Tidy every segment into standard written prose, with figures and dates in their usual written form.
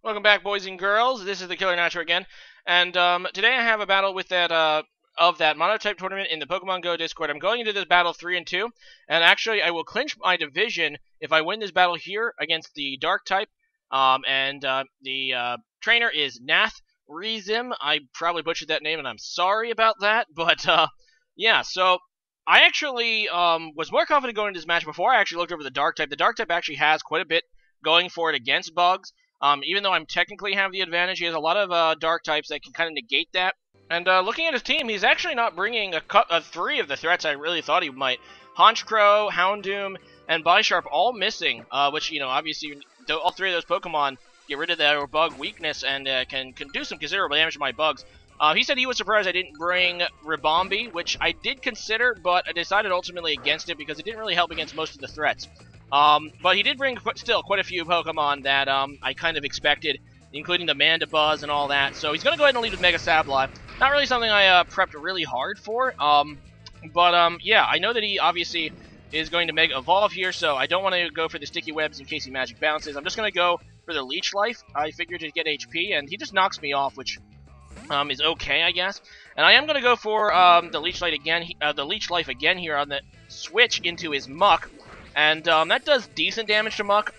Welcome back, boys and girls. This is TheKillerNacho again, and today I have a battle with that of that Monotype tournament in the Pokemon Go Discord. I'm going into this battle 3-2, and actually I will clinch my division if I win this battle here against the Dark type. The trainer is nathreizm. I probably butchered that name, and I'm sorry about that. But yeah, so I actually was more confident going into this match before I actually looked over the Dark type. The Dark type actually has quite a bit going for it against bugs. Even though I'm technically have the advantage, he has a lot of dark types that can kind of negate that. And looking at his team, he's actually not bringing three of the threats I really thought he might. Honchkrow, Houndoom, and Bisharp all missing, which, you know, obviously all three of those Pokemon get rid of their bug weakness and can do some considerable damage to my bugs. He said he was surprised I didn't bring Ribombee, which I did consider, but I decided ultimately against it because it didn't really help against most of the threats. But he did bring still quite a few Pokemon that I kind of expected, including the Mandibuzz and all that. So he's going to go ahead and lead with Mega Sableye. Not really something I prepped really hard for. Yeah, I know that he obviously is going to Mega Evolve here, so I don't want to go for the Sticky Webs in case he Magic Bounces. I'm just going to go for the Leech Life. I figured to get HP, and he just knocks me off, which is okay, I guess. And I am going to go for the Leech Life again here on the switch into his Muck. And that does decent damage to Muck.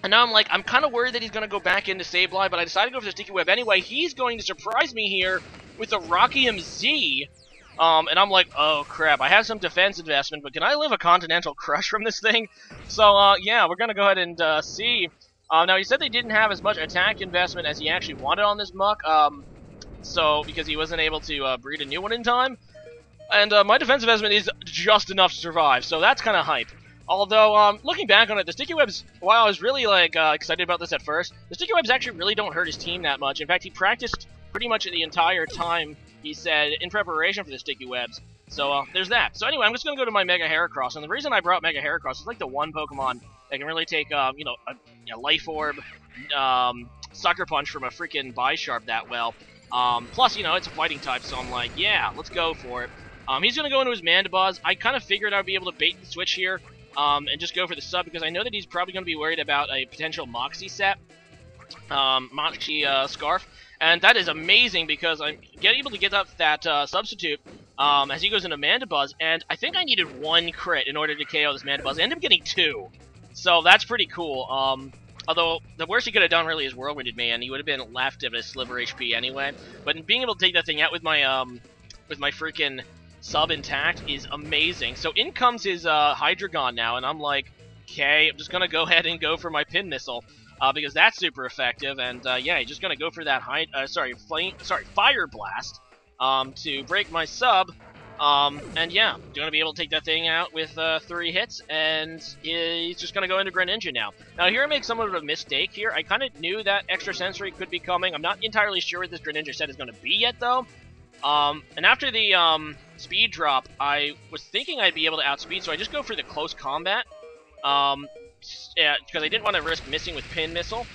And now I'm kind of worried that he's going to go back into Sableye, but I decided to go for the Sticky Web anyway. He's going to surprise me here with the Rockium Z. And I'm like, oh crap, I have some defense investment, but can I live a Continental Crush from this thing? So, yeah, we're going to go ahead and see. Now, he said they didn't have as much attack investment as he actually wanted on this Muck, because he wasn't able to breed a new one in time. And my defense investment is just enough to survive, so that's kind of hype. Although, looking back on it, the Sticky Webs, while I was really, excited about this at first, the Sticky Webs actually really don't hurt his team that much. In fact, he practiced pretty much the entire time, he said, in preparation for the Sticky Webs. So, there's that. So anyway, I'm just going to go to my Mega Heracross, and the reason I brought Mega Heracross is like the one Pokemon that can really take, a Life Orb, Sucker Punch from a freaking Bisharp that well. Plus, it's a fighting type, so I'm like, yeah, let's go for it. He's going to go into his Mandibuzz. I kind of figured I'd be able to bait the switch here. And just go for the sub, because I know that he's probably going to be worried about a potential Moxie set, Moxie Scarf, and that is amazing because I'm able to get up that substitute as he goes into Mandibuzz, and I think I needed one crit in order to KO this Mandibuzz. I ended up getting two, so that's pretty cool. Although the worst he could have done really is Whirlwinded Man. He would have been left of a sliver HP anyway, but being able to take that thing out with my freaking sub intact is amazing. So in comes his Hydreigon now, and I'm like, okay, I'm just gonna go ahead and go for my Pin Missile because that's super effective. And yeah, he's just gonna go for that Fire Blast to break my sub. And yeah, gonna be able to take that thing out with 3 hits, and he's just gonna go into Greninja now. Now here I make somewhat of a mistake here. I kind of knew that Extra Sensory could be coming. I'm not entirely sure what this Greninja set is gonna be yet though. And after the speed drop, I was thinking I'd be able to outspeed, so I just go for the close combat. Yeah, because I didn't want to risk missing with Pin Missile.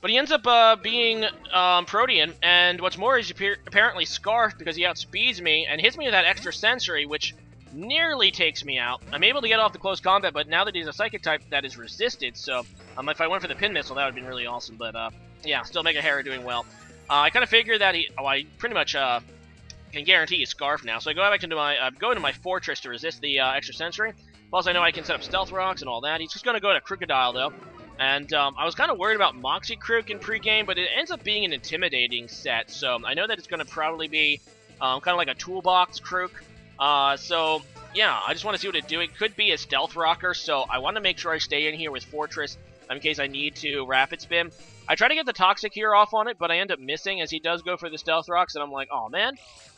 But he ends up being Protean, and what's more, he's apparently Scarfed because he outspeeds me and hits me with that Extra Sensory, which nearly takes me out. I'm able to get off the close combat, but now that he's a Psychic type, that is resisted, so if I went for the Pin Missile, that would have been really awesome. But yeah, still Mega Hera doing well. I kind of figured that I pretty much can guarantee he's Scarf now. So I go back into my Fortress to resist the Extra Sensory. Plus, I know I can set up Stealth Rocks and all that. He's just going to go to Crocodile though. And I was kind of worried about Moxie Crook in pregame, but it ends up being an intimidating set. So I know that it's going to probably be kind of like a Toolbox Crook. So yeah, I just want to see what it do. It could be a Stealth Rocker, so I want to make sure I stay in here with Fortress in case I need to Rapid Spin. I try to get the Toxic here off on it, but I end up missing as he does go for the Stealth Rocks, and I'm like, oh man.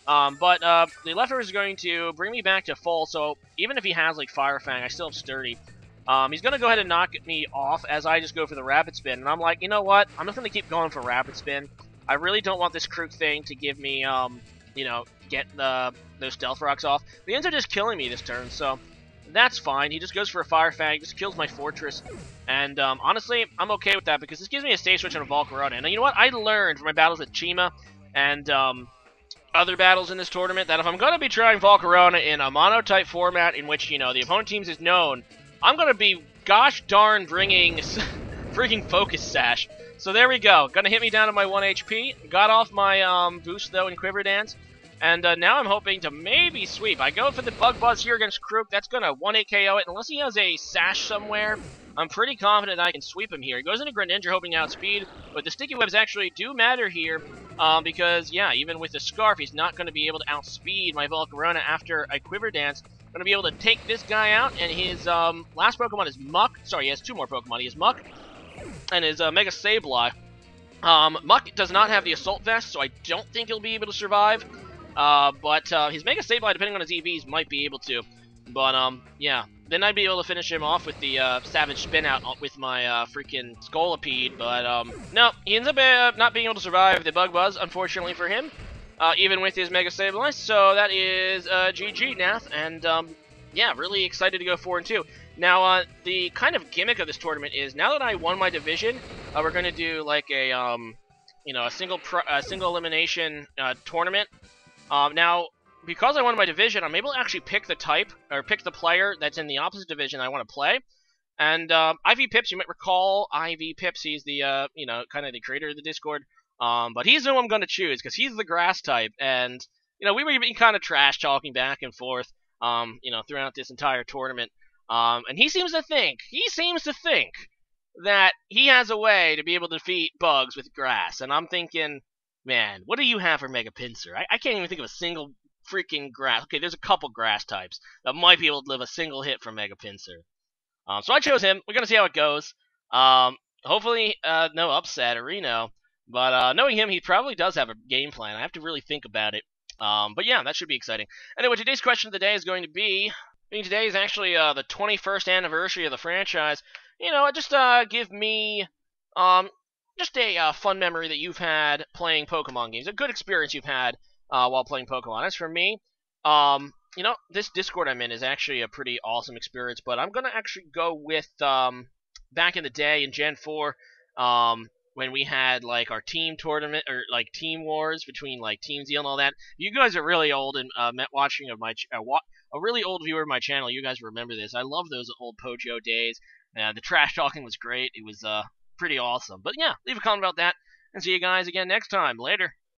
But the leftover is going to bring me back to full, so even if he has like Fire Fang, I still have Sturdy. He's going to go ahead and knock me off as I just go for the Rapid Spin, and I'm like, you know what? I'm just going to keep going for Rapid Spin. I really don't want this Crook thing to give me, get those Stealth Rocks off. The ends are just killing me this turn, so that's fine. He just goes for a Fire Fang, just kills my Fortress. And honestly, I'm okay with that because this gives me a stage switch and a Volcarona. And you know what? I learned from my battles with Chima and other battles in this tournament that if I'm going to be trying Volcarona in a Monotype format in which, the opponent teams is known, I'm going to be gosh darn bringing freaking Focus Sash. So there we go. Gonna hit me down to my 1 HP. Got off my boost, though, in Quiver Dance. And now I'm hoping to maybe sweep. I go for the Bug Buzz here against Krook. That's gonna 1-8 KO it. Unless he has a Sash somewhere, I'm pretty confident I can sweep him here. He goes into Greninja hoping to outspeed, but the Sticky Webs actually do matter here. Because, yeah, even with the Scarf, he's not going to be able to outspeed my Volcarona after I Quiver Dance. Going to be able to take this guy out, and his last Pokemon is Muck. Sorry, he has 2 more Pokemon. He has Muck and his Mega Sableye. Muck does not have the Assault Vest, so I don't think he'll be able to survive. But his Mega Sableye, depending on his EVs, might be able to. But, yeah. Then I'd be able to finish him off with the Savage Spin Out with my freaking Scolipede. But, no, he ends up not being able to survive the Bug Buzz, unfortunately for him, even with his Mega Sableye. So that is GG, Nath. And, yeah, really excited to go 4-2. Now, the kind of gimmick of this tournament is, now that I won my division, we're going to do, like, a, you know, a single elimination tournament. Now, because I won my division, I'm able to actually pick the type, or pick the player that's in the opposite division I want to play. And Ivy Pips, you might recall Ivy Pips, he's the, you know, kind of the creator of the Discord. But he's the one I'm going to choose, because he's the grass type. And, you know, we were being kind of trash talking back and forth, you know, throughout this entire tournament. And he seems to think that he has a way to be able to defeat bugs with grass. And I'm thinking, man, what do you have for Mega Pinsir? I can't even think of a single freaking grass. Okay, there's a couple grass types that might be able to live a single hit from Mega Pinsir. So I chose him. We're going to see how it goes. Hopefully, no upset or Reno. But knowing him, he probably does have a game plan. I have to really think about it. But yeah, that should be exciting. Anyway, today's question of the day is going to be... today is actually the 21st anniversary of the franchise. You know, just give me just a fun memory that you've had playing Pokemon games. A good experience you've had while playing Pokemon. As for me, you know, this Discord I'm in is actually a pretty awesome experience, but I'm going to actually go with back in the day in Gen 4, when we had, like, our team tournament, or, like, team wars between, like, Team Zeal and all that. You guys are really old and watching of my a really old viewer of my channel. You guys remember this. I love those old Pojo days. The trash talking was great. It was pretty awesome. But yeah, leave a comment about that, and see you guys again next time. Later.